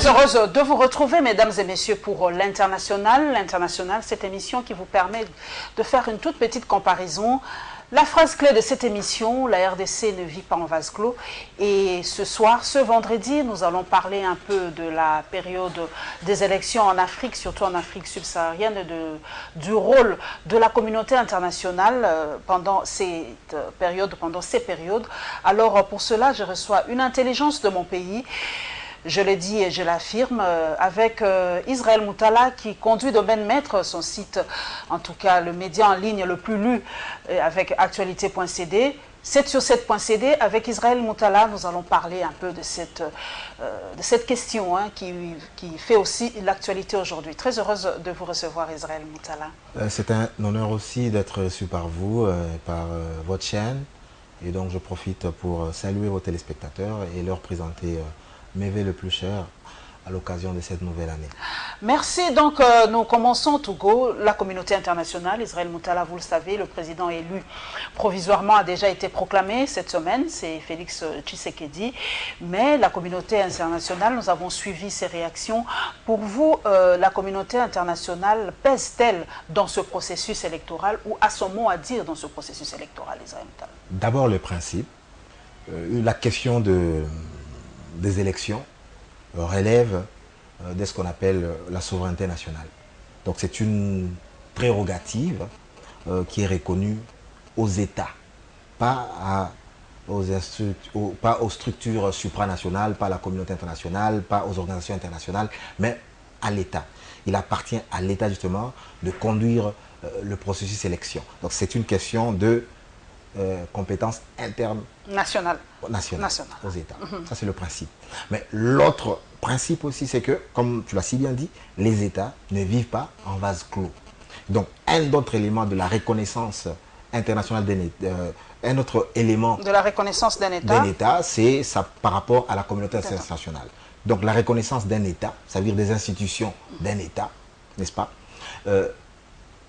Très heureuse de vous retrouver, mesdames et messieurs, pour l'International. L'International, cette émission qui vous permet de faire une toute petite comparaison. La phrase clé de cette émission, la RDC ne vit pas en vase clos. Et ce soir, ce vendredi, nous allons parler un peu de la période des élections en Afrique, surtout en Afrique subsaharienne, du rôle de la communauté internationale pendant cette période, pendant ces périodes. Alors pour cela, je reçois une intelligence de mon pays. Je le dis et je l'affirme, avec Israël Moutala qui conduit de main maître son site, en tout cas le média en ligne le plus lu avec actualité.cd. 7sur7.cd, avec Israël Moutala, nous allons parler un peu de cette question qui fait aussi l'actualité aujourd'hui. Très heureuse de vous recevoir, Israël Moutala. C'est un honneur aussi d'être reçu par vous, par votre chaîne. Et donc je profite pour saluer vos téléspectateurs et leur présenter mes vœux le plus cher à l'occasion de cette nouvelle année. Merci. Donc, nous commençons Togo, la communauté internationale. Israël Moutala, vous le savez, le président élu provisoirement a déjà été proclamé cette semaine, c'est Félix Tshisekedi. Mais la communauté internationale, nous avons suivi ses réactions. Pour vous, la communauté internationale pèse-t-elle dans ce processus électoral ou a son mot à dire dans ce processus électoral, Israël Moutala? D'abord le principe, la question des élections relève de ce qu'on appelle la souveraineté nationale. Donc c'est une prérogative qui est reconnue aux États, pas aux structures supranationales, pas à la communauté internationale, pas aux organisations internationales, mais à l'État. Il appartient à l'État justement de conduire le processus élection. Donc c'est une question de compétences internes nationales aux États. Ça, c'est le principe. Mais l'autre principe aussi, c'est que, comme tu l'as si bien dit, les États ne vivent pas en vase clos. Donc, un autre élément de la reconnaissance internationale d'un État, un autre élément de la reconnaissance d'un État, c'est ça par rapport à la communauté internationale. Donc, la reconnaissance d'un État, ça veut dire des institutions d'un État, n'est-ce pas,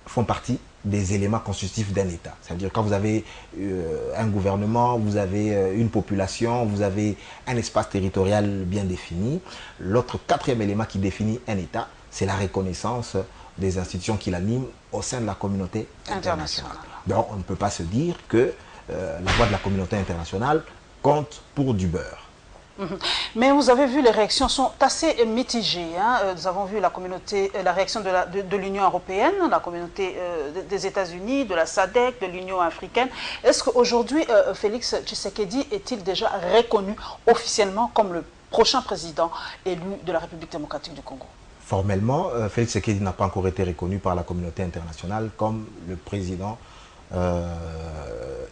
font partie des éléments constitutifs d'un État. C'est-à-dire quand vous avez un gouvernement, vous avez une population, vous avez un espace territorial bien défini. L'autre quatrième élément qui définit un État, c'est la reconnaissance des institutions qui l'animent au sein de la communauté internationale. Donc on ne peut pas se dire que la voix de la communauté internationale compte pour du beurre. Mais vous avez vu, les réactions sont assez mitigées. Nous avons vu la réaction de l'Union européenne, la communauté des États-Unis, de la SADC, de l'Union africaine. Est-ce qu'aujourd'hui, Félix Tshisekedi est-il déjà reconnu officiellement comme le prochain président élu de la République démocratique du Congo? Formellement, Félix Tshisekedi n'a pas encore été reconnu par la communauté internationale comme le président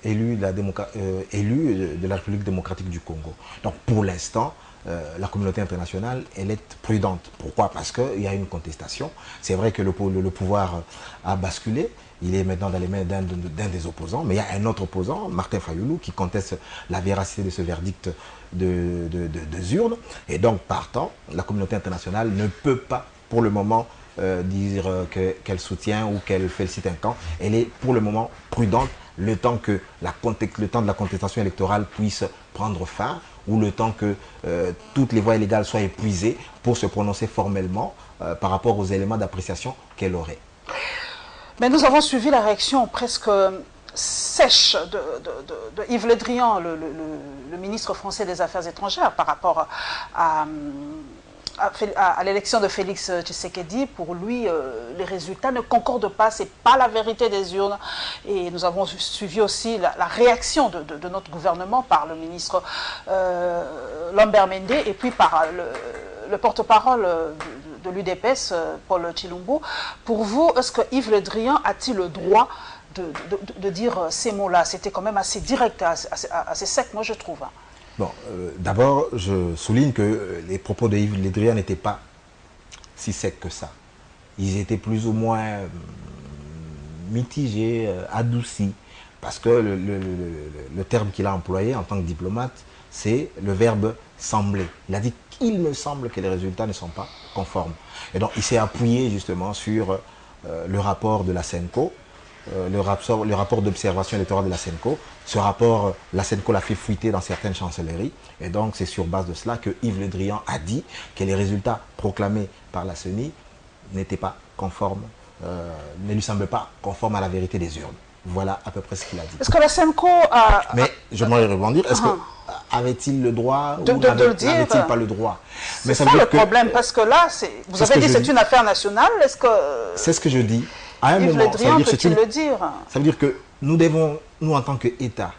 élu de la République démocratique du Congo. Donc pour l'instant, la communauté internationale, elle est prudente. Pourquoi? Parce qu'il y a une contestation. C'est vrai que le pouvoir a basculé. Il est maintenant dans les mains d'un des opposants. Mais il y a un autre opposant, Martin Fayoulou, qui conteste la véracité de ce verdict des urnes. Et donc, partant, la communauté internationale ne peut pas, pour le moment, dire qu'elle soutient ou qu'elle félicite un camp. Elle est pour le moment prudente, le temps que le temps de la contestation électorale puisse prendre fin, ou le temps que toutes les voies illégales soient épuisées pour se prononcer formellement par rapport aux éléments d'appréciation qu'elle aurait. Mais nous avons suivi la réaction presque sèche de Yves Le Drian, le ministre français des Affaires étrangères, par rapport à l'élection de Félix Tshisekedi. Pour lui, les résultats ne concordent pas, ce n'est pas la vérité des urnes. Et nous avons suivi aussi la réaction de notre gouvernement par le ministre Lambert Mende et puis par le porte-parole de l'UDPS, Paul Tshilombo. Pour vous, est-ce que Yves Le Drian a-t-il le droit de dire ces mots-là? C'était quand même assez direct, assez sec, moi je trouve. Bon, d'abord, je souligne que les propos de Yves Le Drian n'étaient pas si secs que ça. Ils étaient plus ou moins mitigés, adoucis, parce que le terme qu'il a employé en tant que diplomate, c'est le verbe « sembler ». Il a dit qu'il me semble que les résultats ne sont pas conformes. Et donc, il s'est appuyé justement sur le rapport de la CENCO, le rapport d'observation électorale de la SENCO. Ce rapport, la SENCO l'a fait fuiter dans certaines chancelleries. Et donc, c'est sur base de cela que Yves Le Drian a dit que les résultats proclamés par la CENI n'étaient pas conformes, ne lui semblent pas conformes à la vérité des urnes. Voilà à peu près ce qu'il a dit. Est-ce que la SENCO a... Mais je m'en rebondir. Est-ce que avait-il le droit ou n'avait-il pas le droit? C'est ça le problème, parce que là, vous avez dit que c'est une affaire nationale. Est-ce que... C'est ce que je dis. À un moment, peut-il le dire? Ça veut dire que nous devons, nous en tant qu'État,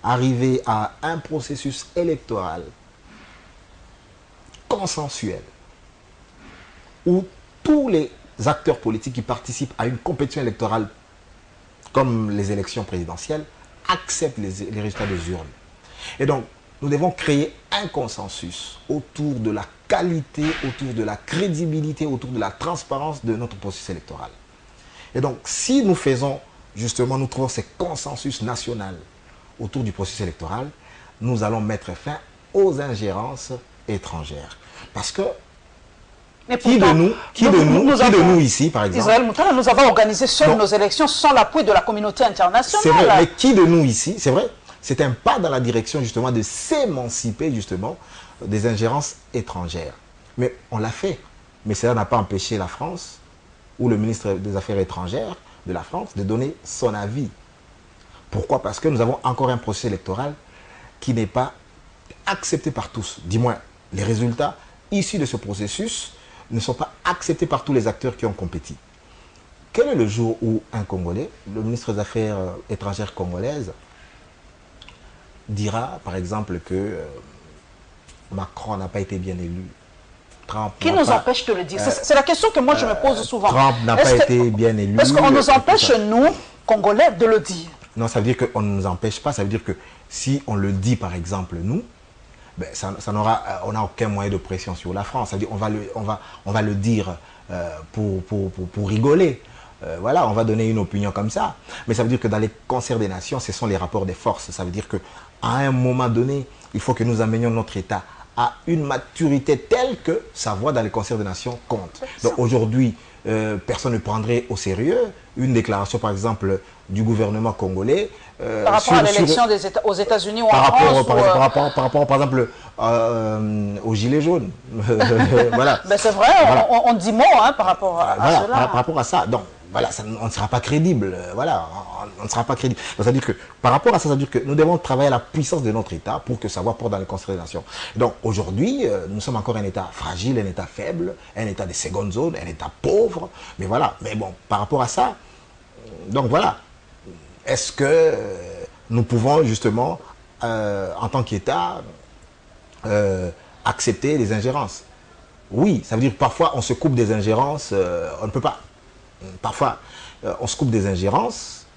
arriver à un processus électoral consensuel où tous les acteurs politiques qui participent à une compétition électorale comme les élections présidentielles acceptent les résultats des urnes. Et donc, nous devons créer un consensus autour de la qualité, autour de la crédibilité, autour de la transparence de notre processus électoral. Et donc, si nous faisons, justement, nous trouvons ce consensus national autour du processus électoral, nous allons mettre fin aux ingérences étrangères. Parce que, qui de nous ici, par exemple... Israël Moutala, nous avons organisé seuls nos élections sans l'appui de la communauté internationale. C'est vrai, mais qui de nous ici, c'est vrai, c'est un pas dans la direction, justement, de s'émanciper, justement, des ingérences étrangères. Mais on l'a fait. Mais cela n'a pas empêché la France ou le ministre des Affaires étrangères de la France de donner son avis. Pourquoi? Parce que nous avons encore un processus électoral qui n'est pas accepté par tous. Du moins, les résultats issus de ce processus ne sont pas acceptés par tous les acteurs qui ont compéti. Quel est le jour où un Congolais, le ministre des Affaires étrangères congolaise, dira, par exemple, que Macron n'a pas été bien élu? Qui nous empêche de le dire? C'est la question que moi je me pose souvent. Trump n'a pas été bien élu. Est-ce qu'on nous empêche, nous, Congolais, de le dire? Non, ça veut dire qu'on ne nous empêche pas. Ça veut dire que si on le dit, par exemple, nous, ben, on n'a aucun moyen de pression sur la France. Ça veut dire on va le dire pour rigoler. Voilà, on va donner une opinion comme ça. Mais ça veut dire que dans les concerts des nations, ce sont les rapports des forces. Ça veut dire qu'à un moment donné, il faut que nous amenions notre État à une maturité telle que sa voix dans les concerts des nations compte. Donc aujourd'hui, personne ne prendrait au sérieux une déclaration, par exemple, du gouvernement congolais. Par rapport à l'élection aux États-Unis ou en France par rapport, par exemple, aux Gilets jaunes. Voilà. Ben c'est vrai, voilà. on dit mot par rapport à cela. Par rapport à ça. Donc, voilà, on ne sera pas crédible. Voilà, on ne sera pas crédible. Donc, ça veut dire que, par rapport à ça, ça veut dire que nous devons travailler à la puissance de notre État pour que sa voix porte dans les concerts des nations. Donc, aujourd'hui, nous sommes encore un État fragile, un État faible, un État de seconde zone, un État pauvre. Mais voilà, mais bon, par rapport à ça, donc voilà. Est-ce que nous pouvons justement, en tant qu'État, accepter les ingérences? Oui, ça veut dire que parfois on se coupe des ingérences, on ne peut pas. Parfois, on se coupe des ingérences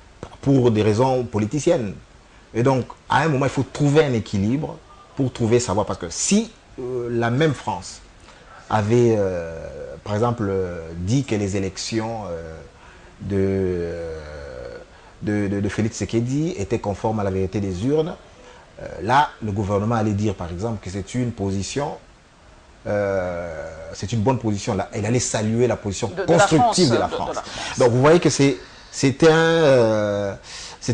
pour des raisons politiciennes. Et donc, à un moment, il faut trouver un équilibre pour trouver sa voie. Parce que si la même France avait, par exemple, dit que les élections de Félix Tshisekedi étaient conformes à la vérité des urnes, là, le gouvernement allait dire, par exemple, que c'est une position... c'est une bonne position. Là. Elle allait saluer la position constructive de la France. Donc vous voyez que c'est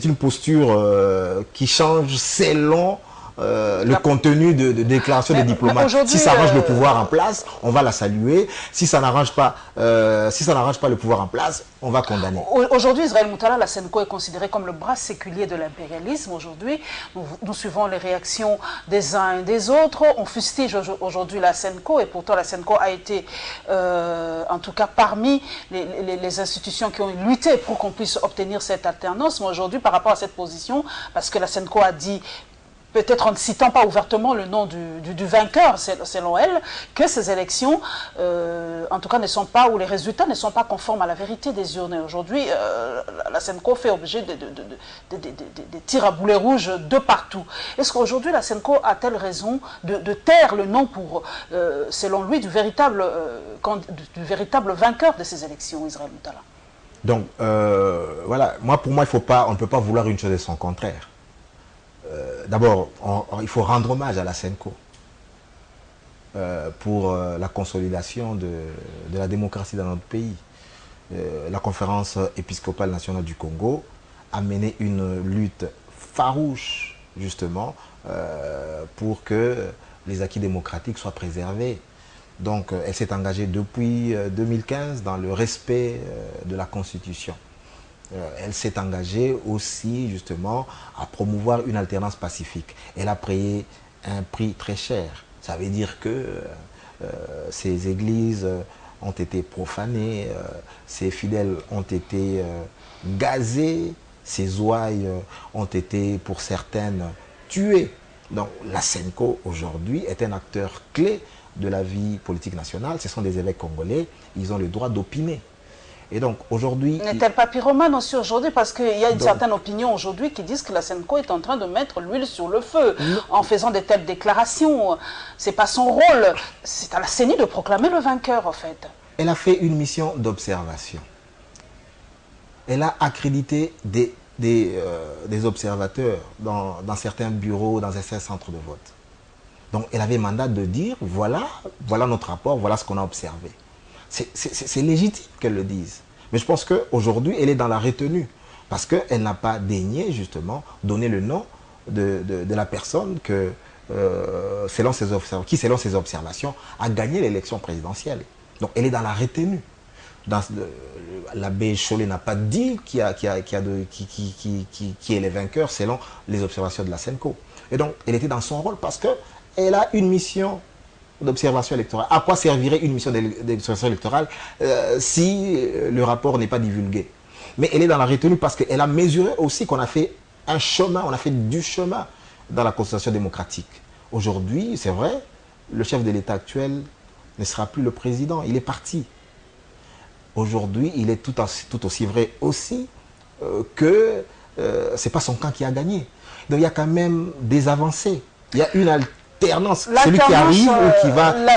une posture qui change selon le contenu de déclaration des diplomates. Si ça arrange le pouvoir en place, on va la saluer. Si ça n'arrange pas, le pouvoir en place, on va condamner. Aujourd'hui, Israël Moutala, la SENCO est considérée comme le bras séculier de l'impérialisme. Aujourd'hui, nous suivons les réactions des uns et des autres. On fustige aujourd'hui la SENCO et pourtant la SENCO a été, en tout cas, parmi les institutions qui ont lutté pour qu'on puisse obtenir cette alternance. Mais aujourd'hui, par rapport à cette position, parce que la SENCO a dit, peut-être en ne citant pas ouvertement le nom du vainqueur, selon elle, que ces élections, en tout cas, ne sont pas, ou les résultats ne sont pas conformes à la vérité des urnes. Aujourd'hui, la SENCO fait objet de tirs à boulets rouges de partout. Est-ce qu'aujourd'hui, la SENCO a-t-elle raison de taire le nom, selon lui, du véritable vainqueur de ces élections, Israël Moutala? Donc, voilà, pour moi, on ne peut pas vouloir une chose et son contraire. D'abord, il faut rendre hommage à la SENCO pour la consolidation de la démocratie dans notre pays. la conférence épiscopale nationale du Congo a mené une lutte farouche, justement, pour que les acquis démocratiques soient préservés. Donc, elle s'est engagée depuis 2015 dans le respect de la Constitution. Elle s'est engagée aussi, justement, à promouvoir une alternance pacifique. Elle a payé un prix très cher. Ça veut dire que ces églises ont été profanées, ces fidèles ont été gazés, ces ouailles ont été, pour certaines, tuées. Donc, la SENCO, aujourd'hui, est un acteur clé de la vie politique nationale. Ce sont des évêques congolais, ils ont le droit d'opiner. Et donc aujourd'hui... N'est-elle pas pyromane aussi aujourd'hui? Parce qu'il y a une certaine opinion aujourd'hui qui disent que la SENCO est en train de mettre l'huile sur le feu en faisant de telles déclarations. Ce n'est pas son rôle. C'est à la CENI de proclamer le vainqueur, en fait. Elle a fait une mission d'observation. Elle a accrédité des observateurs dans certains bureaux, dans certains centres de vote. Donc elle avait mandat de dire, voilà notre rapport, voilà ce qu'on a observé. C'est légitime qu'elle le dise. Mais je pense qu'aujourd'hui, elle est dans la retenue. Parce qu'elle n'a pas daigné, justement, donner le nom de la personne que, qui, selon ses observations, a gagné l'élection présidentielle. Donc, elle est dans la retenue. L'abbé Chollet n'a pas dit qui est le vainqueur selon les observations de la SENCO. Et donc, elle était dans son rôle parce qu'elle a une mission d'observation électorale. À quoi servirait une mission d'observation électorale si le rapport n'est pas divulgué? Mais elle est dans la retenue parce qu'elle a mesuré aussi qu'on a fait un chemin, on a fait du chemin dans la constitution démocratique. Aujourd'hui, c'est vrai, le chef de l'État actuel ne sera plus le président, il est parti. Aujourd'hui, il est tout aussi vrai aussi que ce n'est pas son camp qui a gagné. Donc il y a quand même des avancées. Il y a une alternance. Celui qui arrive ou qui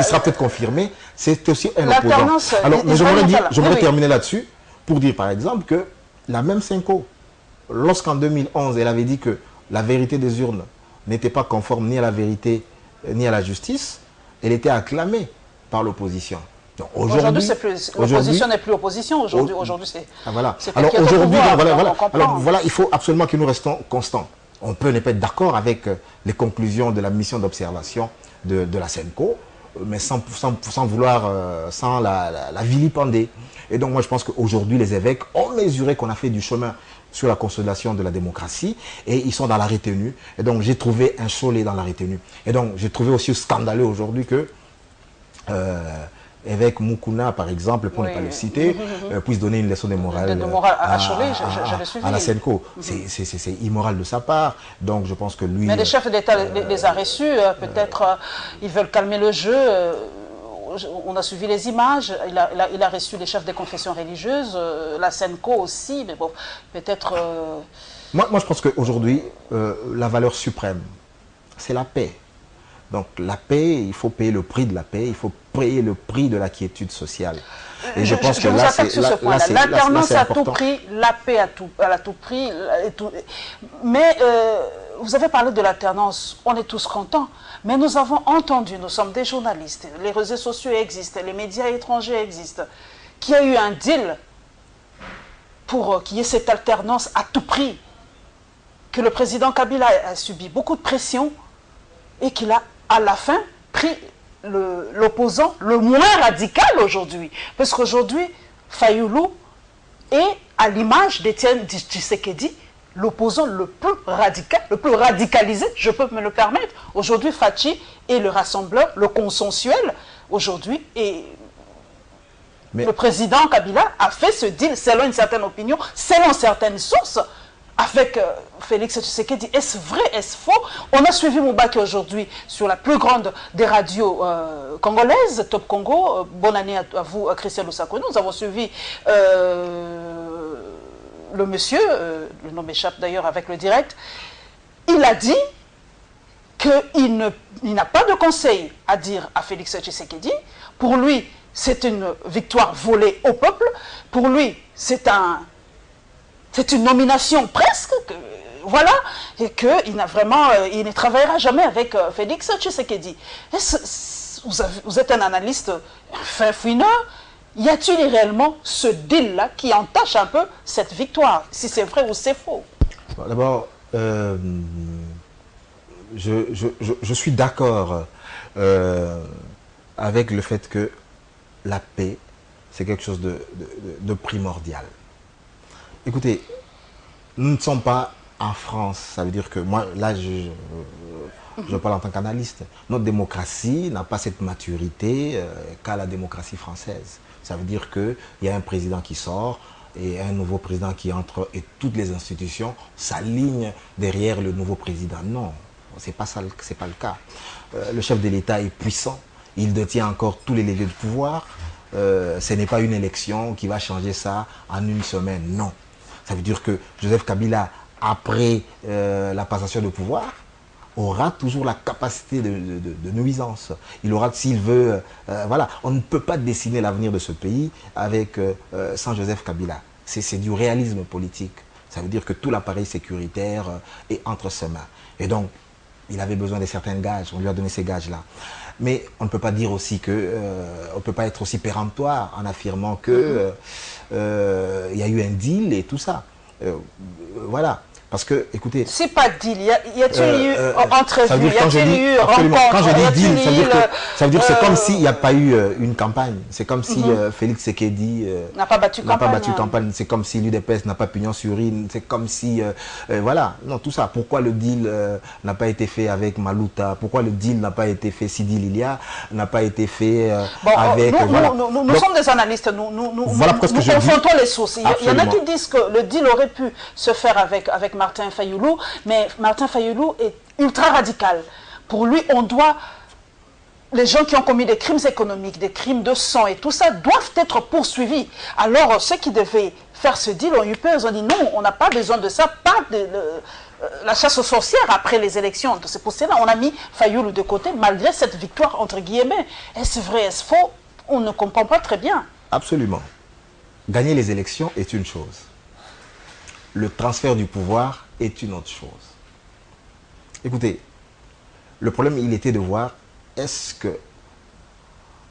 sera peut-être confirmé, c'est aussi un opposant. Alors, j'aimerais terminer là-dessus pour dire par exemple que la même SENCO, lorsqu'en 2011, elle avait dit que la vérité des urnes n'était pas conforme ni à la vérité ni à la justice, elle était acclamée par l'opposition. Aujourd'hui, l'opposition n'est plus opposition. Aujourd'hui, c'est... Voilà. Alors aujourd'hui, voilà, il faut absolument que nous restons constants. On peut ne pas être d'accord avec les conclusions de la mission d'observation de la SENCO, mais sans la vilipender. Et donc moi je pense qu'aujourd'hui les évêques ont mesuré qu'on a fait du chemin sur la consolidation de la démocratie et ils sont dans la retenue. Et donc j'ai trouvé un Chollet dans la retenue. Et donc j'ai trouvé aussi scandaleux aujourd'hui que évêque Mukuna, par exemple, pour ne pas le citer, puisse donner une leçon de morale à Chollet, à la SENCO. C'est immoral de sa part. Donc je pense que lui... Mais les chefs d'État les a reçus. Peut-être ils veulent calmer le jeu. On a suivi les images. Il a reçu les chefs des confessions religieuses, la SENCO aussi. Mais bon, peut-être... Moi, je pense qu'aujourd'hui, la valeur suprême, c'est la paix. Donc la paix, il faut payer le prix de la paix, il faut payer le prix de la quiétude sociale. Et je pense que là, c'est l'alternance à tout prix, la paix à tout prix. Mais vous avez parlé de l'alternance, on est tous contents. Mais nous avons entendu, nous sommes des journalistes, les réseaux sociaux existent, les médias étrangers existent, qu'il y a eu un deal pour qu'il y ait cette alternance à tout prix, que le président Kabila a subi beaucoup de pression et qu'il a à la fin pris l'opposant le moins radical aujourd'hui. Parce qu'aujourd'hui, Fayoulou est à l'image d'Étienne Tshisekedi, l'opposant le plus radical, le plus radicalisé, je peux me le permettre. Aujourd'hui, Fachi est le rassembleur, le consensuel. Aujourd'hui, et le président Kabila a fait ce deal, selon une certaine opinion, selon certaines sources, avec Félix Tshisekedi. Est-ce vrai, est-ce faux? On a suivi Moubaki aujourd'hui sur la plus grande des radios congolaises, Top Congo. Bonne année à vous, Christian Lusakoni. Nous avons suivi le monsieur, le nom m'échappe d'ailleurs avec le direct. Il a dit qu'il n'a pas de conseil à dire à Félix Tshisekedi. Pour lui, c'est une victoire volée au peuple. Pour lui, c'est une nomination presque, voilà, et qu'il il ne travaillera jamais avec Félix Tshisekedi. Vous êtes un analyste fin fouineur, Y a-t-il réellement ce deal-là qui entache un peu cette victoire, si c'est vrai ou c'est faux? Bon, d'abord, je suis d'accord avec le fait que la paix, c'est quelque chose de primordial. Écoutez, nous ne sommes pas en France, ça veut dire que moi, là, je parle en tant qu'analyste. Notre démocratie n'a pas cette maturité qu'a la démocratie française. Ça veut dire qu'il y a un président qui sort et un nouveau président qui entre et toutes les institutions s'alignent derrière le nouveau président. Non, c'est pas ça, c'est pas le cas. Le chef de l'État est puissant, il détient encore tous les leviers de pouvoir. Ce n'est pas une élection qui va changer ça en une semaine, non. Ça veut dire que Joseph Kabila, après la passation de pouvoir, aura toujours la capacité de nuisance. Il aura, s'il veut, voilà, on ne peut pas dessiner l'avenir de ce pays avec, sans Joseph Kabila. C'est du réalisme politique. Ça veut dire que tout l'appareil sécuritaire est entre ses mains. Et donc, il avait besoin de certains gages, on lui a donné ces gages-là. Mais on ne peut pas dire aussi que, on ne peut pas être aussi péremptoire en affirmant que il y a eu un deal et tout ça. Voilà. Parce que, écoutez... C'est pas deal. Y a-t-il eu entrevue? Y a-t-il eu rencontre? Quand je dis deal, ça veut dire que c'est comme s'il n'y a pas eu une campagne. C'est comme si Félix Tshisekedi n'a pas battu campagne. C'est comme si l'UDPS n'a pas pignon sur rue. C'est comme si... voilà. Non, tout ça. Pourquoi le deal n'a pas été fait avec Maluta? Pourquoi le deal n'a pas été fait, Sidi Lilia n'a pas été fait avec... Nous sommes des analystes. Nous confrontons les sources. Il y en a qui disent que le deal aurait pu se faire avec Martin Fayulu, mais Martin Fayulu est ultra radical. Pour lui, on doit... Les gens qui ont commis des crimes économiques, des crimes de sang et tout ça, doivent être poursuivis. Alors, ceux qui devaient faire ce deal ont eu peur. Ils ont dit non, on n'a pas besoin de ça, pas de... la chasse aux sorcières après les élections. C'est pour cela qu'on a mis Fayulu de côté, malgré cette victoire, entre guillemets. Est-ce vrai, est-ce faux? On ne comprend pas très bien. Absolument. Gagner les élections est une chose. Le transfert du pouvoir est une autre chose. Écoutez, le problème, il était de voir, est-ce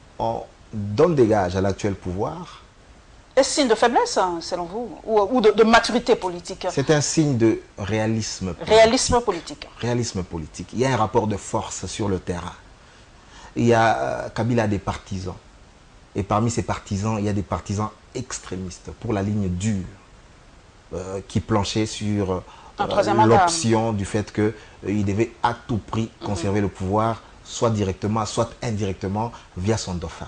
qu'on donne des gages à l'actuel pouvoir? Est-ce signe de faiblesse, selon vous, ou de maturité politique? C'est un signe de réalisme politique. Réalisme politique. Réalisme politique. Il y a un rapport de force sur le terrain. Il y a Kabila a des partisans. Et parmi ces partisans, il y a des partisans extrémistes pour la ligne dure. Qui planchait sur l'option du fait qu'il devait à tout prix conserver le pouvoir, soit directement, soit indirectement, via son dauphin.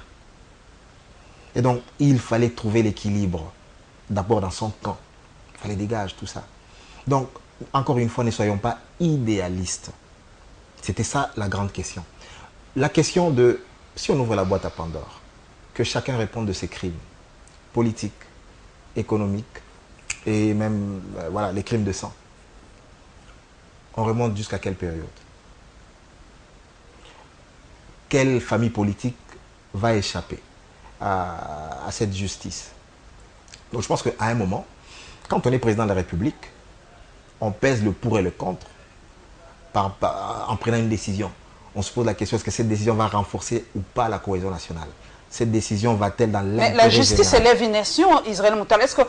Et donc, il fallait trouver l'équilibre, d'abord dans son camp. Il fallait dégager tout ça. Donc, encore une fois, ne soyons pas idéalistes. C'était ça la grande question. La question de, si on ouvre la boîte à Pandore, que chacun réponde de ses crimes politiques, économiques, et même, voilà, les crimes de sang. On remonte jusqu'à quelle période? Quelle famille politique va échapper à cette justice? Donc je pense qu'à un moment, quand on est président de la République, on pèse le pour et le contre en prenant une décision. On se pose la question, est-ce que cette décision va renforcer ou pas la cohésion nationale? Cette décision va-t-elle dans l'intérêt général? Mais la justice élève une nation, Israël Moutal. Est-ce que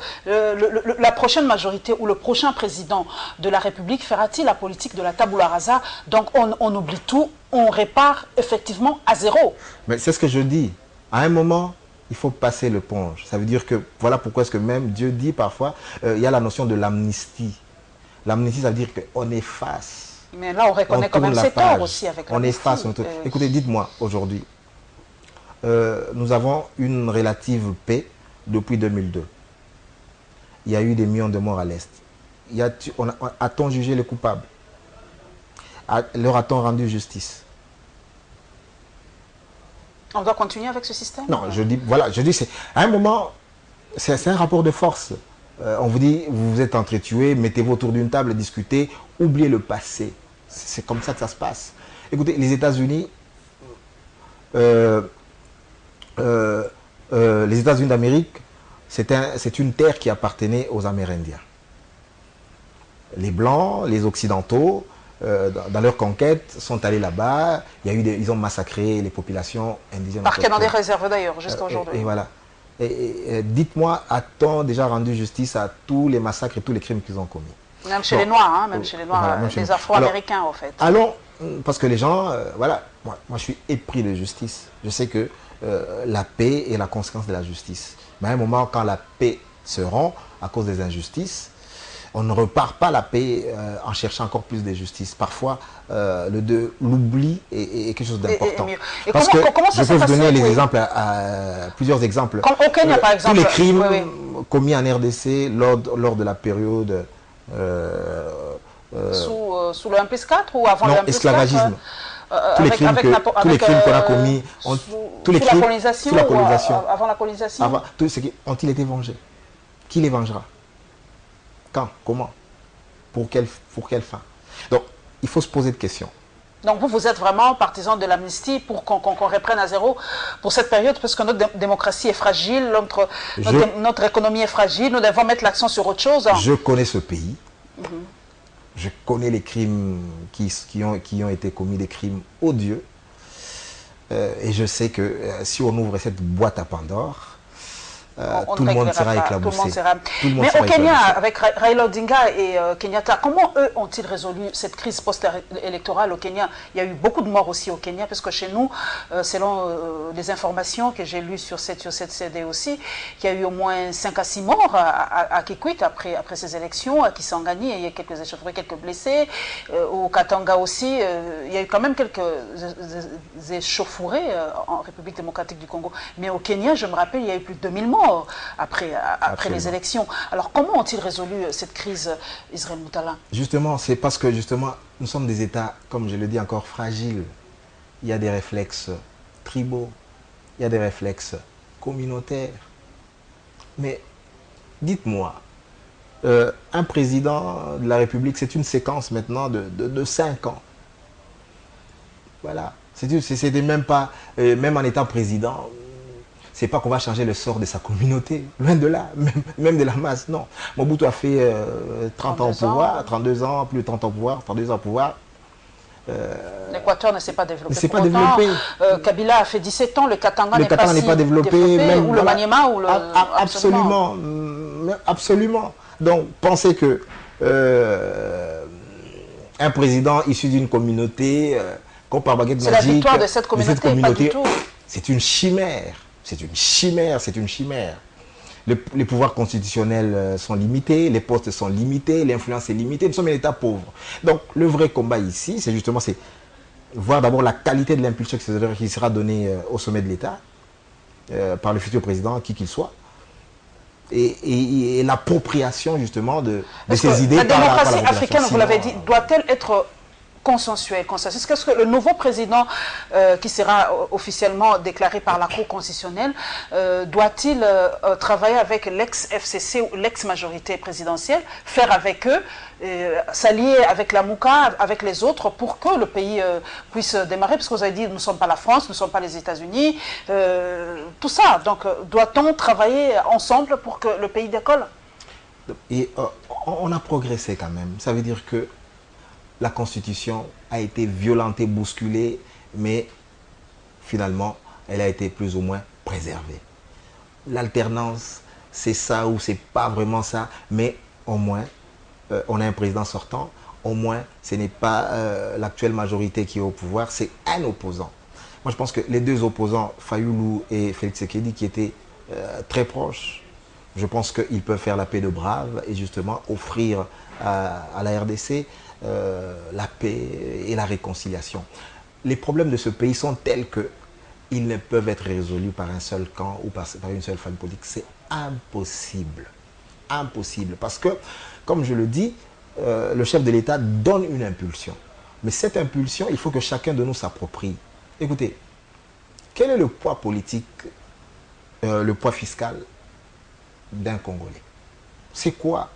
la prochaine majorité ou le prochain président de la République fera-t-il la politique de la tabula rasa? Donc on oublie tout, on répare effectivement à zéro. Mais c'est ce que je dis. À un moment, il faut passer l'éponge. Ça veut dire que, voilà pourquoi est-ce que même Dieu dit parfois, il y a la notion de l'amnistie. L'amnistie, ça veut dire qu'on efface. Mais là, on reconnaît quand même ses torts aussi avec l'amnistie. On efface. Écoutez, dites-moi, aujourd'hui, nous avons une relative paix depuis 2002. Il y a eu des millions de morts à l'Est. A-t-on jugé les coupables? Leur a-t-on rendu justice? On doit continuer avec ce système? Non, je dis, voilà, je dis, à un moment, c'est un rapport de force. On vous dit, vous vous êtes entretués, mettez-vous autour d'une table, discutez, oubliez le passé. C'est comme ça que ça se passe. Écoutez, les États-Unis, les États-Unis d'Amérique, c'est une terre qui appartenait aux Amérindiens. Les Blancs, les Occidentaux, dans leur conquête, sont allés là-bas. Ils ont massacré les populations indigènes. Parqués dans des réserves d'ailleurs, jusqu'à aujourd'hui. Et voilà. Et dites-moi, a-t-on déjà rendu justice à tous les massacres et tous les crimes qu'ils ont commis? Même chez les Noirs, hein, même chez les Noirs, voilà, les Afro-Américains, en fait. Allons, parce que les gens, voilà, moi je suis épris de justice. Je sais que la paix est la conséquence de la justice. Mais à un moment, quand la paix se rompt à cause des injustices, on ne repart pas la paix en cherchant encore plus de justice. Parfois, l'oubli est quelque chose d'important. Parce que je peux vous donner les exemples, plusieurs exemples. Comme au Kenya, par exemple. Tous les crimes commis en RDC lors de la période... sous le 1+4 ou avant le 1+4 esclavagisme. Tous les crimes qu'on a commis, sous la colonisation ou avant la colonisation, ont-ils été vengés? Qui les vengera? Quand? Comment? Pour quelle fin? Donc, il faut se poser de questions. Donc vous êtes vraiment partisan de l'amnistie pour qu'on reprenne à zéro pour cette période, parce que notre démocratie est fragile, notre économie est fragile, nous devons mettre l'accent sur autre chose. Je connais ce pays. Je connais les crimes qui ont été commis, des crimes odieux. Et je sais que si on ouvre cette boîte à Pandore, tout le monde sera éclaboussé. Mais au Kenya, avec Raila Odinga et Kenyatta, comment eux ont-ils résolu cette crise post-électorale au Kenya? Il y a eu beaucoup de morts aussi au Kenya, parce que chez nous, selon les informations que j'ai lues sur cette CD aussi, il y a eu au moins 5 à 6 morts à Kikwit après ces élections, à Kisangani, il y a quelques échauffourées, quelques blessés. Au Katanga aussi, il y a eu quand même quelques échauffourées en République démocratique du Congo. Mais au Kenya, je me rappelle, il y a eu plus de 2000 morts après les élections. Alors comment ont-ils résolu cette crise, Israël Moutala? Justement, c'est parce que nous sommes des États, comme je le dis encore, fragiles. Il y a des réflexes tribaux, il y a des réflexes communautaires. Mais dites-moi, un président de la République, c'est une séquence maintenant de 5 ans. Voilà. C'était même pas, même en étant président, c'est pas qu'on va changer le sort de sa communauté, loin de là, même de la masse, non. Mobutu a fait 30 ans au pouvoir, 32 ans, plus de 30 ans au pouvoir, 32 ans au pouvoir. L'Équateur ne s'est pas développé. Ne s'est pas développé. Kabila a fait 17 ans, le Katanga n'est pas développé. Même, ou le Maniema, ou le... Absolument. Absolument. Donc, pensez que un président issu d'une communauté, comme par baguette magique... C'est la victoire de cette communauté, pas du tout. C'est une chimère. C'est une chimère, c'est une chimère. Les pouvoirs constitutionnels sont limités, les postes sont limités, l'influence est limitée. Nous sommes un État pauvre. Donc, le vrai combat ici, c'est justement voir d'abord la qualité de l'impulsion qui sera donnée au sommet de l'État par le futur président, qui qu'il soit, et l'appropriation justement de ces idées. La démocratie africaine, vous l'avez dit, doit-elle être consensuel. Est-ce que le nouveau président qui sera officiellement déclaré par la Cour constitutionnelle doit-il travailler avec l'ex-FCC ou l'ex-majorité présidentielle, faire avec eux, s'allier avec la MOUCA, avec les autres, pour que le pays puisse démarrer? Parce que vous avez dit, nous ne sommes pas la France, nous ne sommes pas les États-Unis, tout ça. Donc, doit-on travailler ensemble pour que le pays décolle? Et on a progressé quand même. Ça veut dire que la Constitution a été violentée, bousculée, mais finalement, elle a été plus ou moins préservée. L'alternance, c'est ça ou c'est pas vraiment ça, mais au moins, on a un président sortant, au moins, ce n'est pas l'actuelle majorité qui est au pouvoir, c'est un opposant. Moi, je pense que les deux opposants, Fayoulou et Félix Tshisekedi, qui étaient très proches, je pense qu'ils peuvent faire la paix de braves et justement offrir à la RDC la paix et la réconciliation. Les problèmes de ce pays sont tels qu'ils ne peuvent être résolus par un seul camp ou par une seule famille politique. C'est impossible. Impossible. Parce que, comme je le dis, le chef de l'État donne une impulsion. Mais cette impulsion, il faut que chacun de nous s'approprie. Écoutez, quel est le poids politique, le poids fiscal d'un Congolais? C'est quoi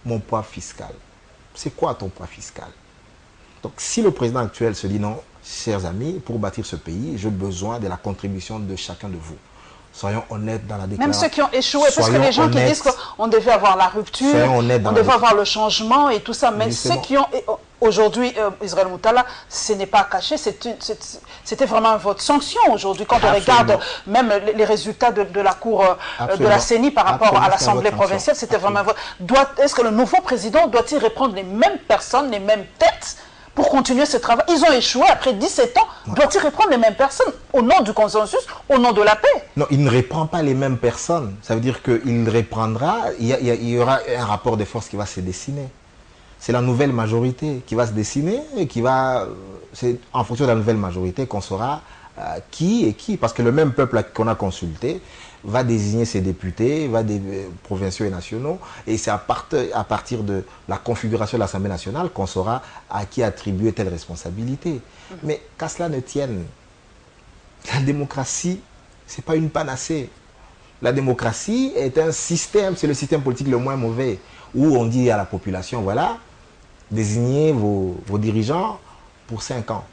mon poids fiscal? C'est quoi ton poids fiscal? Donc, si le président actuel se dit non, chers amis, pour bâtir ce pays, j'ai besoin de la contribution de chacun de vous. Soyons honnêtes dans la déclaration. Même ceux qui ont échoué, parce que les gens qui disent qu'on devait avoir la rupture, on devait avoir le changement et tout ça, mais ceux qui ont aujourd'hui, Israël Moutala, ce n'est pas caché, c'était vraiment un vote sanction aujourd'hui. Quand on regarde même les résultats de la Cour de la CENI par rapport à l'Assemblée provinciale, c'était vraiment un vote. Est-ce que le nouveau président doit-il reprendre les mêmes personnes, les mêmes têtes pour continuer ce travail? Ils ont échoué après 17 ans. Doit-il reprendre les mêmes personnes au nom du consensus, au nom de la paix? Non, il ne reprend pas les mêmes personnes. Ça veut dire qu'il reprendra, il y aura un rapport de force qui va se dessiner. C'est la nouvelle majorité qui va se dessiner et qui va... C'est en fonction de la nouvelle majorité qu'on saura qui est qui. Parce que le même peuple qu'on a consulté va désigner ses députés, va des provinciaux et nationaux. Et c'est à partir de la configuration de l'Assemblée nationale qu'on saura à qui attribuer telle responsabilité. Mais qu'à cela ne tienne, la démocratie, ce n'est pas une panacée. La démocratie est un système, c'est le système politique le moins mauvais, où on dit à la population, voilà, désignez vos dirigeants pour 5 ans.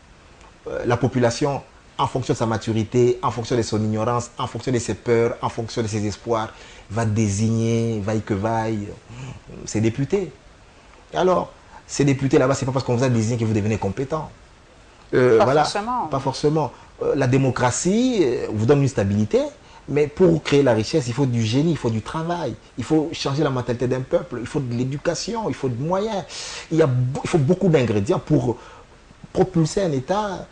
La population, en fonction de sa maturité, en fonction de son ignorance, en fonction de ses peurs, en fonction de ses espoirs, va désigner, vaille que vaille, ses députés. Et alors, ces députés là-bas, ce n'est pas parce qu'on vous a désigné que vous devenez compétent. Voilà, forcément. Pas forcément. La démocratie vous donne une stabilité, mais pour créer la richesse, il faut du génie, il faut du travail, il faut changer la mentalité d'un peuple, il faut de l'éducation, il faut de moyens. Il faut beaucoup d'ingrédients pour propulser un État,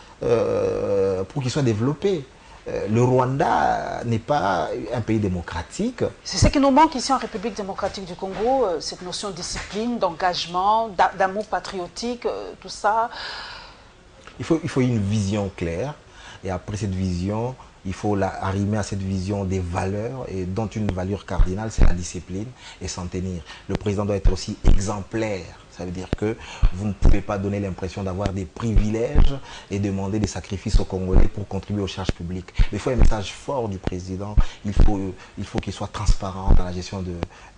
pour qu'il soit développé. Le Rwanda n'est pas un pays démocratique. C'est ce qui nous manque ici en République démocratique du Congo, cette notion de discipline, d'engagement, d'amour patriotique, tout ça. Il faut une vision claire, et après cette vision, il faut arrimer à cette vision des valeurs, et dont une valeur cardinale, c'est la discipline, et s'en tenir. Le président doit être aussi exemplaire. Ça veut dire que vous ne pouvez pas donner l'impression d'avoir des privilèges et demander des sacrifices aux Congolais pour contribuer aux charges publiques. Il faut un message fort du président. Il faut qu'il soit transparent dans la gestion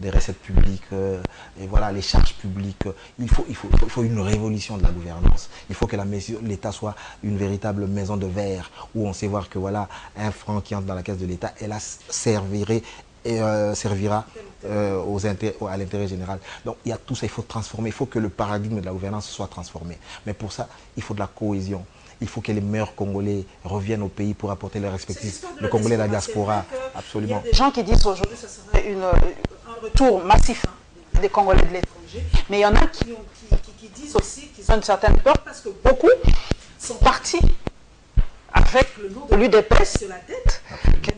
des recettes publiques. Et voilà, les charges publiques. Il faut une révolution de la gouvernance. Il faut que l'État soit une véritable maison de verre où on sait voir que voilà, un franc qui entre dans la caisse de l'État, elle a servira à l'intérêt général. Donc il y a tout ça, il faut transformer, il faut que le paradigme de la gouvernance soit transformé. Mais pour ça, il faut de la cohésion. Il faut que les meilleurs Congolais reviennent au pays pour apporter leurs respectifs. Le Congolais de la diaspora, absolument. Il y a des gens qui disent aujourd'hui que ce serait un retour massif des Congolais de l'étranger. Mais il y en a qui disent aussi qu'ils ont une certaine peur parce que beaucoup sont partis avec le nom de l'UDPS sur la tête.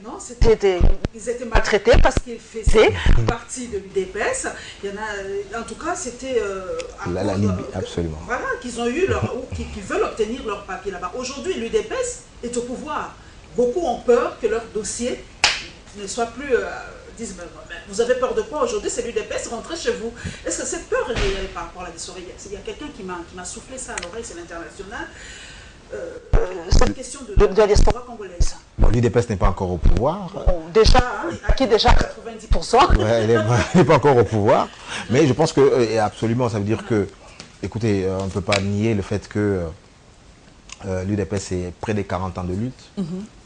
Non, ils étaient maltraités parce qu'ils faisaient partie de l'UDPS. Il y en a, en tout cas, c'était la Libye, absolument. Voilà, qu'ils ont eu qui veulent obtenir leur papier là-bas. Aujourd'hui, l'UDPS est au pouvoir. Beaucoup ont peur que leur dossier ne soit plus. Disent, vous avez peur de quoi aujourd'hui? C'est l'UDPS, rentrez chez vous. Est-ce que cette peur est réelle par rapport à la diaspora? Il y a quelqu'un qui m'a soufflé ça à l'oreille, c'est l'international. Cette question de la diaspora congolaise. Bon, l'UDPS n'est pas encore au pouvoir. Bon, déjà, acquis déjà 90%. Ouais, elle n'est pas encore au pouvoir. Mais je pense que, absolument, ça veut dire que, écoutez, on ne peut pas nier le fait que l'UDPS est près des 40 ans de lutte.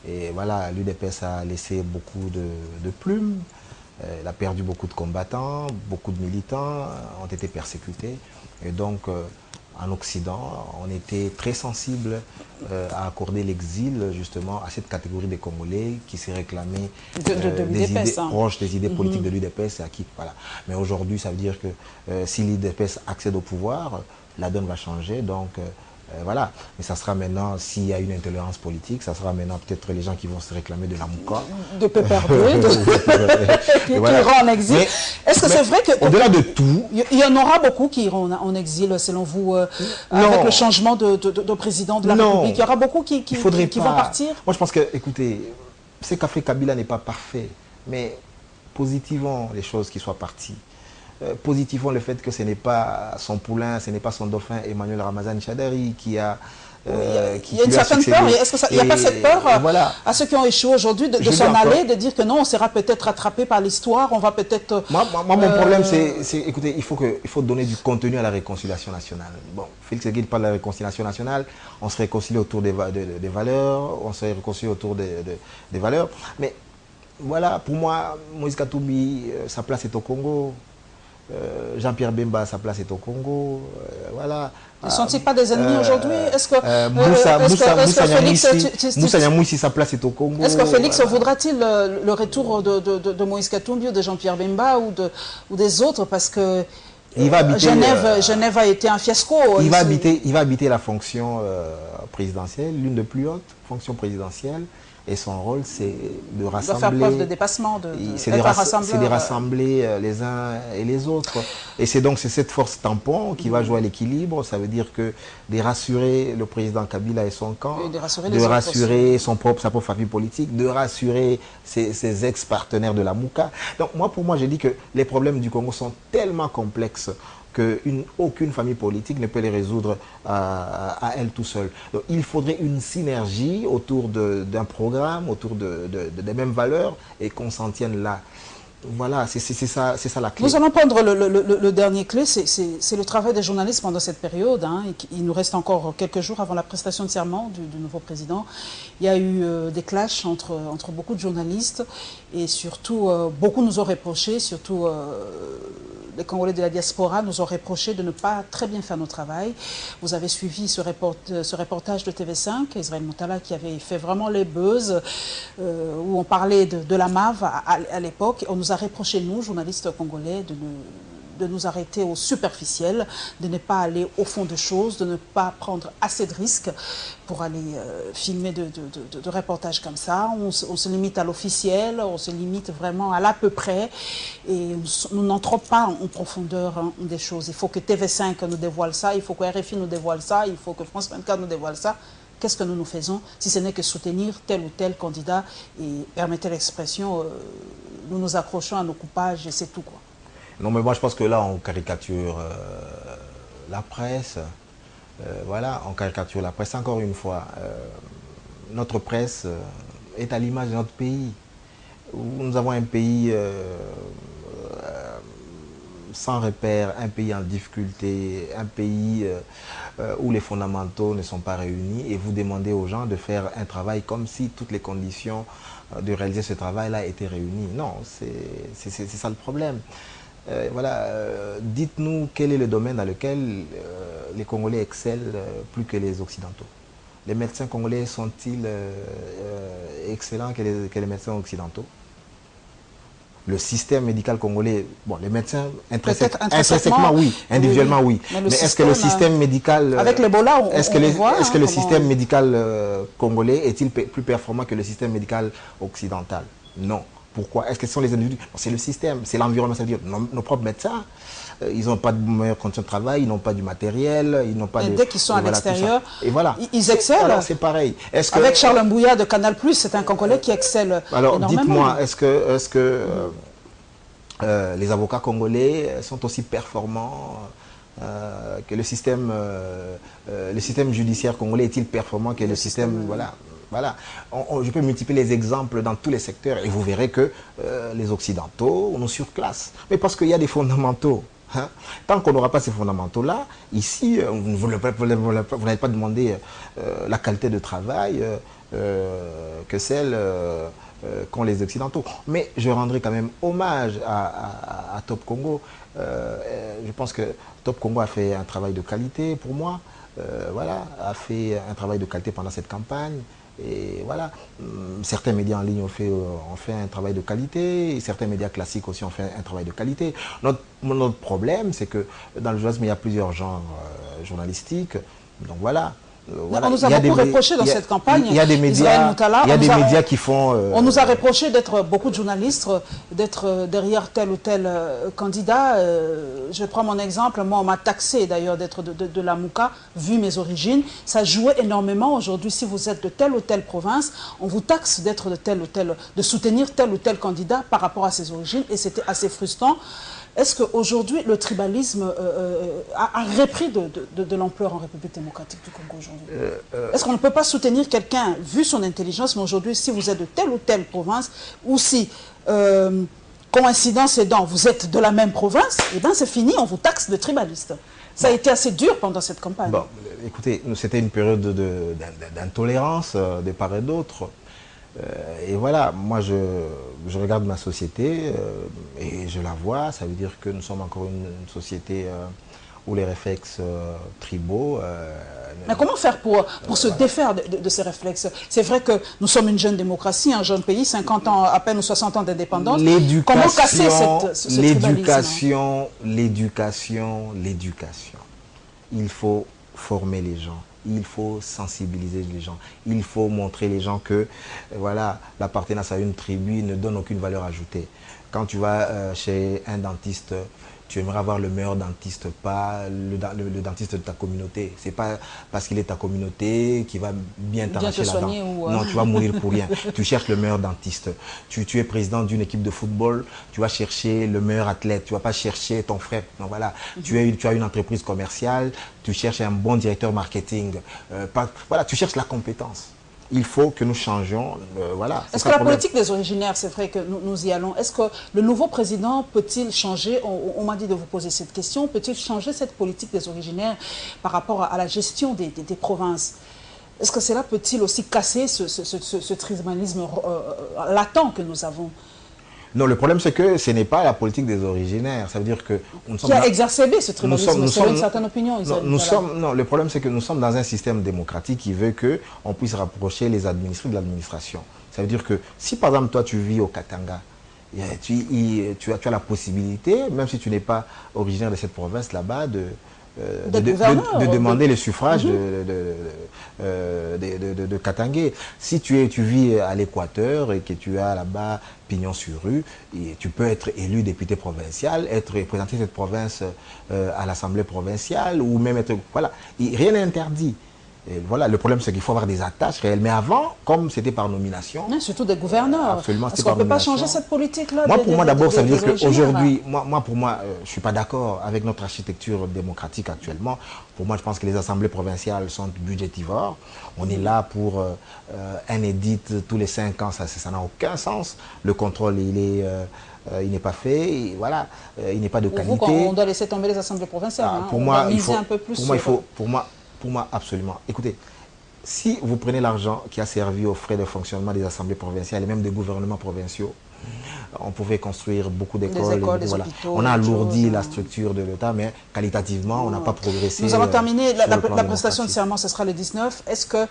Et voilà, l'UDPS a laissé beaucoup de plumes. Elle a perdu beaucoup de combattants, beaucoup de militants ont été persécutés. Et donc, en Occident, on était très sensible à accorder l'exil justement à cette catégorie des Congolais qui s'est réclamée des idées proches des idées politiques de l'UDPS. Voilà. Mais aujourd'hui, ça veut dire que si l'UDPS accède au pouvoir, la donne va changer. Donc, voilà, mais ça sera maintenant, s'il y a une intolérance politique, ça sera maintenant peut-être les gens qui vont se réclamer de la Mouka. De Pepperberg, qui voilà. Iront en exil. Est-ce que c'est vrai que... Au-delà de tout... Il y en aura beaucoup qui iront en exil, selon vous, avec le changement de président de la République. Il y aura beaucoup qui vont partir. Moi, je pense que, écoutez, ce qu'a fait Kabila n'est pas parfait, mais positivons les choses qui soient parties. Positivons le fait que ce n'est pas son poulain, ce n'est pas son dauphin Emmanuel Ramazani Chadari qui a... il y a une certaine peur. Est-ce qu'il n'y a pas cette peur à ceux qui ont échoué aujourd'hui de s'en aller, de dire que non, on sera peut-être rattrapé par l'histoire, on va peut-être... Moi, mon problème, c'est, écoutez, il faut donner du contenu à la réconciliation nationale. Bon, Félix Tshisekedi parle de la réconciliation nationale, on se réconcilie autour des valeurs, on se réconcilie autour des valeurs, mais voilà, pour moi, Moïse Katumbi, sa place est au Congo. Jean-Pierre Bemba, sa place est au Congo. Voilà. Ne sont-ils pas des ennemis aujourd'hui? Est-ce que Moussa Nyamouissi, sa place est au Congo. Est-ce que Félix voudra-t-il le retour de Moïse Katumbi ou de Jean-Pierre Bemba ou des autres? Parce que Genève a été un fiasco. Il va habiter la fonction présidentielle, l'une des plus hautes fonctions présidentielles. Et son rôle, c'est de rassembler... Il doit faire preuve de dépassement, c'est de rassembler les uns et les autres. Et c'est donc cette force tampon qui va jouer à l'équilibre. Ça veut dire que de rassurer le président Kabila et son camp, et de rassurer sa propre famille politique, de rassurer ses ex-partenaires de la Mouka. Donc pour moi, je dis que les problèmes du Congo sont tellement complexes qu'aucune famille politique ne peut les résoudre à elle tout seule. Donc, il faudrait une synergie autour d'un programme, autour des mêmes valeurs, et qu'on s'en tienne là. Voilà, c'est ça la clé. Nous allons prendre le dernier clé, c'est le travail des journalistes pendant cette période. Hein, il nous reste encore quelques jours avant la prestation de serment du nouveau président. Il y a eu des clashs entre beaucoup de journalistes, et surtout, beaucoup nous ont reproché, surtout les Congolais de la diaspora nous ont reproché de ne pas très bien faire notre travail. Vous avez suivi ce reportage de TV5, Israël Moutala, qui avait fait vraiment les buzz, où on parlait de la MAV à l'époque. On nous a reproché, nous, journalistes congolais, de nous arrêter au superficiel, de ne pas aller au fond des choses, de ne pas prendre assez de risques pour aller filmer de reportages comme ça. On se limite à l'officiel, on se limite vraiment à l'à peu près, et nous n'entrons pas en profondeur des choses. Il faut que TV5 nous dévoile ça, il faut que RFI nous dévoile ça, il faut que France 24 nous dévoile ça. Qu'est-ce que nous faisons si ce n'est que soutenir tel ou tel candidat et, permettez l'expression, nous nous accrochons à nos coupages et c'est tout, quoi. Non, mais moi je pense que là on caricature la presse. Voilà, on caricature la presse. Encore une fois, notre presse est à l'image de notre pays. Nous avons un pays sans repère, un pays en difficulté, un pays où les fondamentaux ne sont pas réunis, et vous demandez aux gens de faire un travail comme si toutes les conditions de réaliser ce travail-là étaient réunies. Non, c'est ça le problème. Voilà, dites-nous quel est le domaine dans lequel les Congolais excellent plus que les Occidentaux. Les médecins congolais sont-ils excellents que les médecins occidentaux? Le système médical congolais, bon, les médecins intrinsèquement oui, individuellement oui. Mais est-ce que le système médical... Avec l'Ebola, est-ce que le système médical congolais est-il plus performant que le système médical occidental? Non. Pourquoi? Est-ce que ce sont les individus? C'est le système, c'est l'environnement. C'est-à-dire nos propres médecins, ils n'ont pas de meilleures conditions de travail, ils n'ont pas du matériel, ils n'ont pas de... Dès qu'ils sont à l'extérieur, et voilà. Ils excellent. Alors c'est pareil. Avec Charles Mbouya de Canal+, c'est un Congolais qui excelle énormément. Alors dites-moi, est-ce que les avocats congolais sont aussi performants que le système judiciaire congolais est-il performant que le système... Voilà, je peux multiplier les exemples dans tous les secteurs et vous verrez que les Occidentaux nous surclassent. Mais parce qu'il y a des fondamentaux. Hein. Tant qu'on n'aura pas ces fondamentaux-là, ici, vous n'allez pas demander la qualité de travail que celle qu'ont les Occidentaux. Mais je rendrai quand même hommage à Top Congo. Je pense que Top Congo a fait un travail de qualité pour moi. Voilà, a fait un travail de qualité pendant cette campagne. Et voilà, certains médias en ligne ont fait un travail de qualité, et certains médias classiques aussi ont fait un travail de qualité. Notre problème, c'est que dans le journalisme, il y a plusieurs genres journalistiques. Donc voilà. On nous a beaucoup reproché dans cette campagne. Il y a des médias qui font... On nous a reproché d'être beaucoup de journalistes, d'être derrière tel ou tel candidat. Je prends mon exemple, moi on m'a taxé d'ailleurs d'être de la Mouka, vu mes origines. Ça jouait énormément aujourd'hui. Si vous êtes de telle ou telle province, on vous taxe d'être de soutenir tel ou tel candidat par rapport à ses origines, et c'était assez frustrant. Est-ce qu'aujourd'hui, le tribalisme a repris de l'ampleur en République démocratique du Congo aujourd'hui? Est-ce qu'on ne peut pas soutenir quelqu'un, vu son intelligence, mais aujourd'hui, si vous êtes de telle ou telle province, ou si, coïncidence aidant, vous êtes de la même province, eh bien c'est fini, on vous taxe de tribaliste. Ça a été assez dur pendant cette campagne. Bon, écoutez, c'était une période d'intolérance de part et d'autre. Et voilà, moi je regarde ma société et je la vois, ça veut dire que nous sommes encore une société où les réflexes tribaux... Mais comment faire pour se défaire de ces réflexes? C'est vrai que nous sommes une jeune démocratie, un jeune pays, 50 ans, à peine ou 60 ans d'indépendance. Comment casser ce tribalisme? L'éducation. Il faut former les gens. Il faut sensibiliser les gens. Il faut montrer les gens que voilà, l'appartenance à une tribu ne donne aucune valeur ajoutée. Quand tu vas chez un dentiste, tu aimerais avoir le meilleur dentiste, pas le dentiste de ta communauté. C'est pas parce qu'il est ta communauté qu'il va bien t'arracher la dent. Non, tu vas mourir pour rien. Tu cherches le meilleur dentiste. Tu es président d'une équipe de football, tu vas chercher le meilleur athlète. Tu ne vas pas chercher ton frère. Donc voilà, tu as une entreprise commerciale, tu cherches un bon directeur marketing. Voilà, tu cherches la compétence. Il faut que nous changions. Voilà. Est-ce que la politique des originaires, c'est vrai que nous y allons, est-ce que le nouveau président peut-il changer, on m'a dit de vous poser cette question, peut-il changer cette politique des originaires par rapport à la gestion des provinces? Est-ce que cela peut-il aussi casser ce tribalisme latent que nous avons? Non, le problème c'est que ce n'est pas la politique des originaires. Ça veut dire que qui a exacerbé ce tribalisme selon une certaine opinion. Non, le problème c'est que nous sommes dans un système démocratique qui veut qu'on puisse rapprocher les administrés de l'administration. Ça veut dire que si par exemple toi tu vis au Katanga, tu as la possibilité, même si tu n'es pas originaire de cette province là-bas, de demander le suffrage de Katangé. Si tu vis à l'Équateur et que tu as là-bas pignon sur rue, et tu peux être élu député provincial, être représenté cette province à l'Assemblée provinciale, ou même être... Voilà, rien n'est interdit. Et voilà, le problème c'est qu'il faut avoir des attaches réelles. Mais avant, comme c'était par nomination... Non, surtout des gouverneurs. Absolument, parce qu'on ne peut pas changer cette politique-là. Moi, pour moi, d'abord, ça veut dire qu'aujourd'hui, je ne suis pas d'accord avec notre architecture démocratique actuellement. Pour moi, je pense que les assemblées provinciales sont budgétivores. On est là pour un édit tous les 5 ans, ça n'a aucun sens. Le contrôle, il n'est pas fait, et voilà, il n'est pas de qualité. Pour vous, on doit laisser tomber les assemblées provinciales. Pour moi, absolument. Écoutez, si vous prenez l'argent qui a servi aux frais de fonctionnement des assemblées provinciales et même des gouvernements provinciaux, on pouvait construire beaucoup d'écoles. Voilà. On a alourdi la structure de l'État, mais qualitativement, on n'a pas progressé. Nous allons terminer. La prestation de serment, ce sera le 19. Est-ce que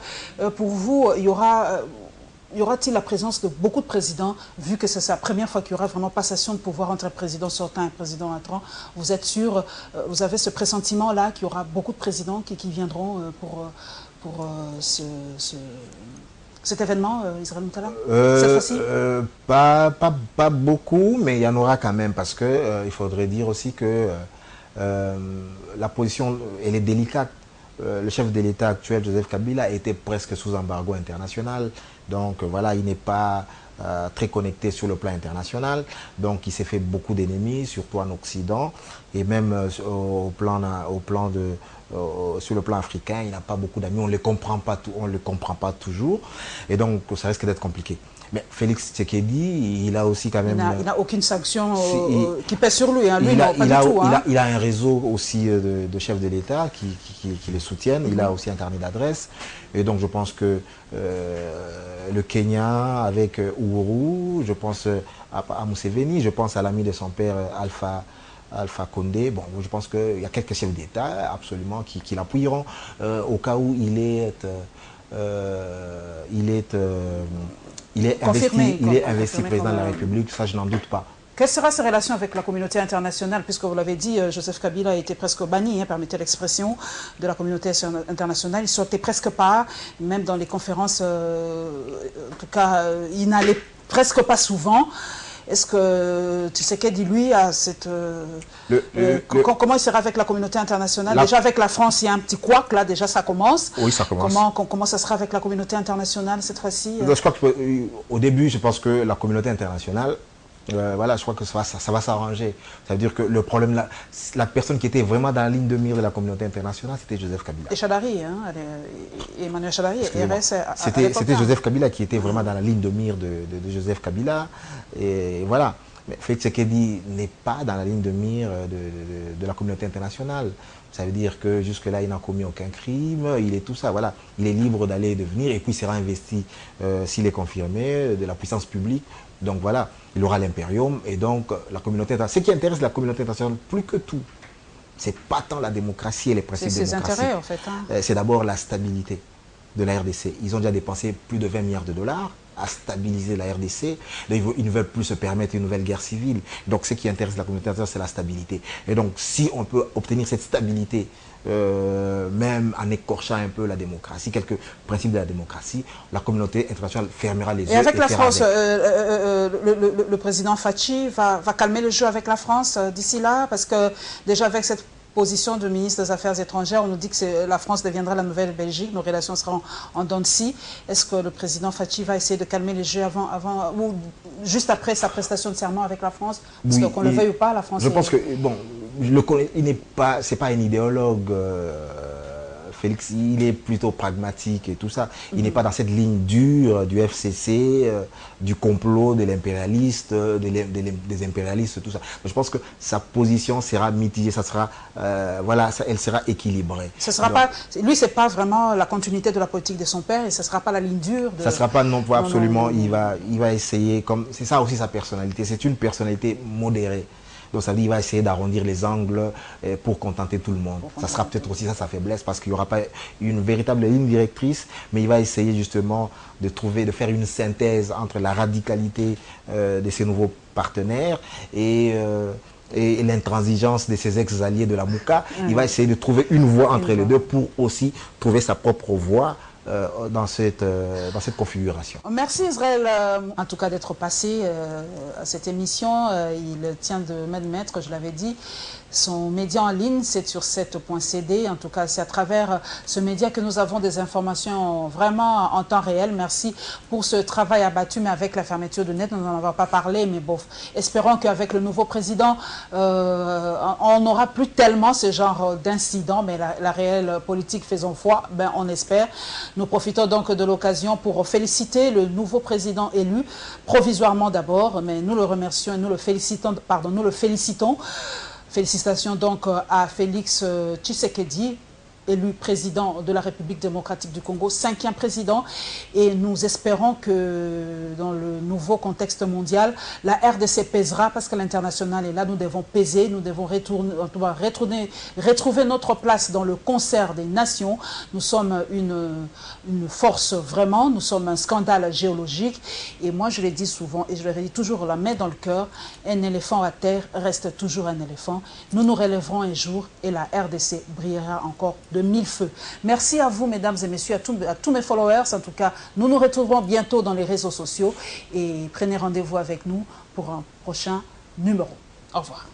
pour vous, y aura-t-il la présence de beaucoup de présidents, vu que c'est la première fois qu'il y aura vraiment passation de pouvoir entre un président sortant et un président entrant? Vous êtes sûr, vous avez ce pressentiment-là qu'il y aura beaucoup de présidents qui viendront pour cet événement, Israël Moutala, cette fois-ci? Pas beaucoup, mais il y en aura quand même, parce que il faudrait dire aussi que la position, elle est délicate. Le chef de l'État actuel, Joseph Kabila, était presque sous embargo international. Donc voilà, il n'est pas très connecté sur le plan international. Donc il s'est fait beaucoup d'ennemis, surtout en Occident. Et même sur le plan africain, il n'a pas beaucoup d'amis. On ne le comprend pas toujours. Et donc ça risque d'être compliqué. Mais Félix Tshisekedi, il a aussi quand même... Il n'a aucune sanction qui pèse sur lui. Hein. Lui, il a un réseau aussi de chefs de l'État qui le soutiennent. Il a aussi un carnet d'adresses. Et donc je pense que le Kenya avec Uhuru, je pense à Museveni, je pense à l'ami de son père Alpha Condé. Bon, je pense qu'il y a quelques chefs d'État absolument qui l'appuieront au cas où il est investi président de la République, ça je n'en doute pas. Quelle sera sa relation avec la communauté internationale? Puisque vous l'avez dit, Joseph Kabila a été presque banni, permettez l'expression, de la communauté internationale. Il ne sortait presque pas, même dans les conférences, en tout cas, il n'allait presque pas souvent. Est-ce que Tshisekedi, lui, a cette... comment il sera avec la communauté internationale? Déjà avec la France, il y a un petit couac, là, déjà ça commence. Oui, ça commence. Comment ça sera avec la communauté internationale cette fois-ci? Je crois qu'au début, je pense que la communauté internationale, voilà, je crois que ça va s'arranger. Ça veut dire que le problème, la personne qui était vraiment dans la ligne de mire de la communauté internationale, c'était Joseph Kabila. Et Chadari, Emmanuel Chadari, c'était Joseph Kabila qui était vraiment dans la ligne de mire de Joseph Kabila. Et voilà. Mais Félix Tshisekedi n'est pas dans la ligne de mire de la communauté internationale. Ça veut dire que jusque-là, il n'a commis aucun crime, il est tout ça, voilà. Il est libre d'aller et de venir, et puis il sera investi, s'il est confirmé, de la puissance publique. Donc voilà, il aura l'impérium, et donc la communauté internationale. Ce qui intéresse la communauté internationale plus que tout, c'est pas tant la démocratie et les principes démocratiques. C'est ses intérêts, en fait. Hein. C'est d'abord la stabilité de la RDC. Ils ont déjà dépensé plus de 20 milliards de dollars à stabiliser la RDC. Ils ne veulent plus se permettre une nouvelle guerre civile. Donc ce qui intéresse la communauté internationale, c'est la stabilité. Et donc si on peut obtenir cette stabilité, même en écorchant un peu la démocratie, quelques principes de la démocratie, la communauté internationale fermera les yeux. Et avec la France, le président Fachi va calmer le jeu avec la France d'ici là, parce que déjà avec cette position de ministre des Affaires étrangères, on nous dit que la France deviendra la nouvelle Belgique, nos relations seront en dents de scie. Est-ce que le président Fachi va essayer de calmer les jeux avant ou juste après sa prestation de serment avec la France? Parce que qu'on le veuille ou pas, la France... Je pense que, bon, c'est pas un idéologue, Félix, il est plutôt pragmatique et tout ça. Il n'est pas dans cette ligne dure du FCC, du complot de l'impérialiste, des impérialistes, tout ça. Je pense que sa position sera mitigée, ça sera, voilà, elle sera équilibrée. Ce sera pas, lui, c'est pas vraiment la continuité de la politique de son père, et ce sera pas la ligne dure. Ça sera pas non plus absolument. Il va essayer, comme c'est ça aussi sa personnalité. C'est une personnalité modérée. Donc ça veut dire qu'il va essayer d'arrondir les angles pour contenter tout le monde. Ça sera peut-être aussi ça sa faiblesse, parce qu'il n'y aura pas une véritable ligne directrice, mais il va essayer justement de faire une synthèse entre la radicalité de ses nouveaux partenaires et l'intransigeance de ses ex-alliés de la Mouka. Il va essayer de trouver une voie entre les deux pour aussi trouver sa propre voie dans cette configuration. Merci Israël, en tout cas d'être passé à cette émission. Il tient de m'admettre, je l'avais dit, son média en ligne, c'est sur 7.cd. En tout cas, c'est à travers ce média que nous avons des informations vraiment en temps réel. Merci pour ce travail abattu, mais avec la fermeture de net, nous n'en avons pas parlé. Mais bon, espérons qu'avec le nouveau président, on n'aura plus tellement ce genre d'incidents, mais la réelle politique, faisons foi, ben, on espère. Nous profitons donc de l'occasion pour féliciter le nouveau président élu, provisoirement d'abord, mais nous le remercions et nous le félicitons, Félicitations donc à Félix Tshisekedi, élu président de la République démocratique du Congo, 5e président, et nous espérons que dans le nouveau contexte mondial, la RDC pèsera, parce que l'international est là, nous devons peser, nous devons retrouver notre place dans le concert des nations. Nous sommes une force vraiment, nous sommes un scandale géologique, et moi je l'ai dit souvent, et je le redis toujours la main dans le cœur, un éléphant à terre reste toujours un éléphant. Nous nous relèverons un jour, et la RDC brillera encore de 1000 feux. Merci à vous, mesdames et messieurs, à tous mes followers. En tout cas, nous nous retrouverons bientôt dans les réseaux sociaux et prenez rendez-vous avec nous pour un prochain numéro. Au revoir.